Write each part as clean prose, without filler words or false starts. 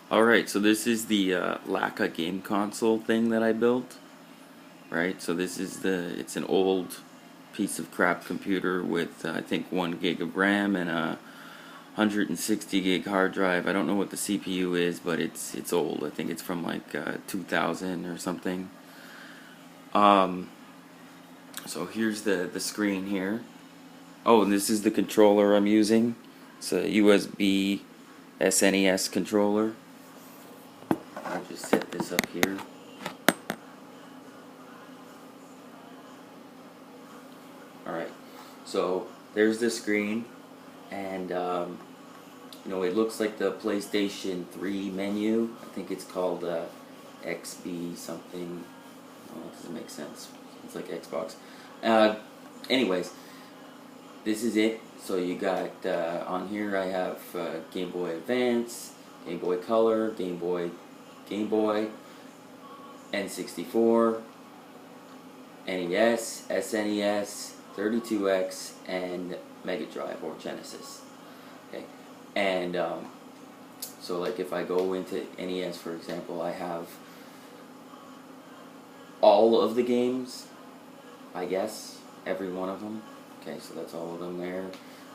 Alright, so this is the Lakka game console thing that I built. Right, so this is it's an old piece of crap computer with I think 1 gig of RAM and a 160 gig hard drive. I don't know what the CPU is, but it's old. I think it's from like 2000 or something. Um, so here's the screen here. Oh, and this is the controller I'm using. It's a USB SNES controller. I'll just set this up here. Alright, so there's the screen, and it looks like the PlayStation 3 menu. I think it's called XB something. Oh, it doesn't make sense. It's like Xbox. Anyways, this is it. So you got on here I have Game Boy Advance, Game Boy Color, Game Boy, N64, NES, SNES, 32X, and Mega Drive or Genesis. Okay, and so like if I go into NES, for example, I have all of the games, I guess, every one of them. Okay, so that's all of them there.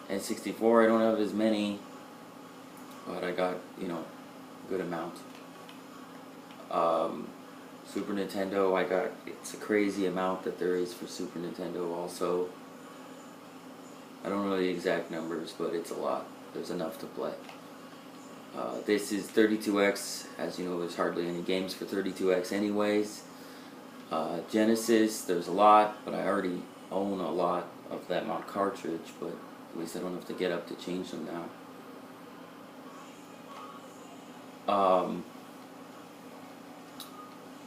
N64, I don't have as many, but I got, a good amount. Super Nintendo, it's a crazy amount that there is for Super Nintendo also. I don't know the exact numbers, but it's a lot. There's enough to play. This is 32X. As you know, there's hardly any games for 32X anyways. Genesis, there's a lot, but I already own a lot of that on cartridge, but at least I don't have to get up to change them now.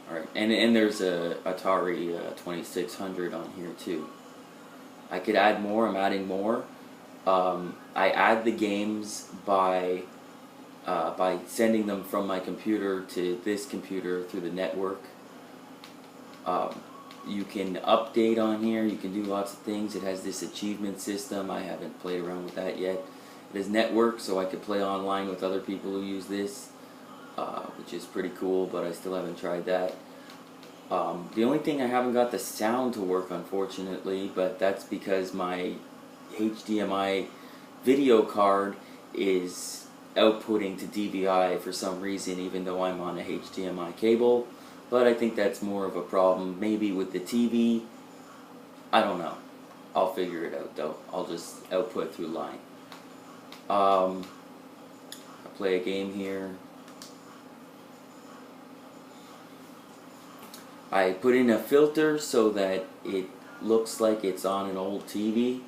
Alright, and there's a Atari 2600 on here too. I could add more. I'm adding more. I add the games by sending them from my computer to this computer through the network. You can update on here. You can do lots of things. It has this achievement system. I haven't played around with that yet. It has network, so I could play online with other people who use this, which is pretty cool, but I still haven't tried that. The only thing I haven't got the sound to work, unfortunately, but that's because my HDMI video card is outputting to DVI for some reason, even though I'm on a HDMI cable. But I think that's more of a problem maybe with the TV. I don't know. I'll figure it out though. I'll just output through line. I play a game here. I put in a filter so that it looks like it's on an old TV,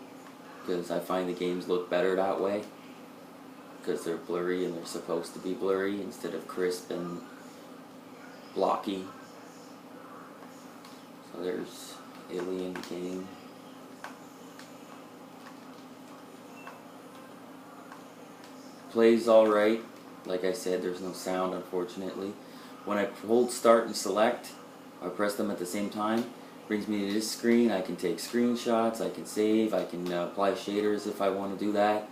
because I find the games look better that way, because they're blurry and they're supposed to be blurry instead of crisp and blocky. So there's Alien game. Plays alright. Like I said, there's no sound, unfortunately. When I hold start and select, I press them at the same time, brings me to this screen. I can take screenshots, I can save, I can apply shaders if I want to do that.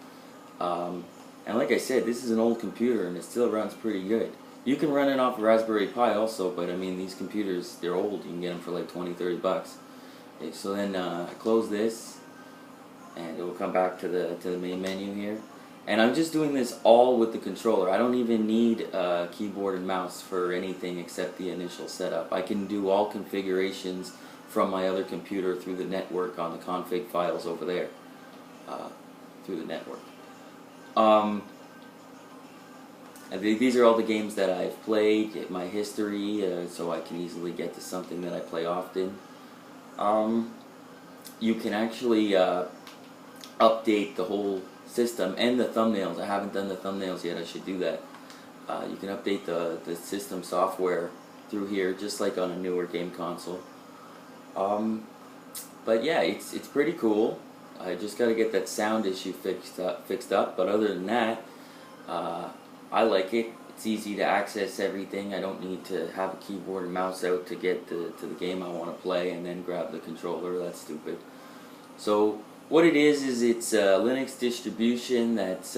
And like I said, this is an old computer and it still runs pretty good. You can run it off a Raspberry Pi also, but I mean, these computers, they're old. You can get them for like 20, 30 bucks. Okay, so then I close this, and it will come back to the main menu here. And I'm just doing this all with the controller. I don't even need a keyboard and mouse for anything except the initial setup. I can do all configurations from my other computer through the network on the config files over there, through the network. These are all the games that I've played, my history, so I can easily get to something that I play often. You can actually update the whole system and the thumbnails. I haven't done the thumbnails yet. I should do that. You can update the system software through here, just like on a newer game console. But yeah, it's pretty cool. I just got to get that sound issue fixed up. But other than that, I like it. It's easy to access everything. I don't need to have a keyboard and mouse out to get to the game I want to play and then grab the controller. That's stupid. So what it is it's a Linux distribution that's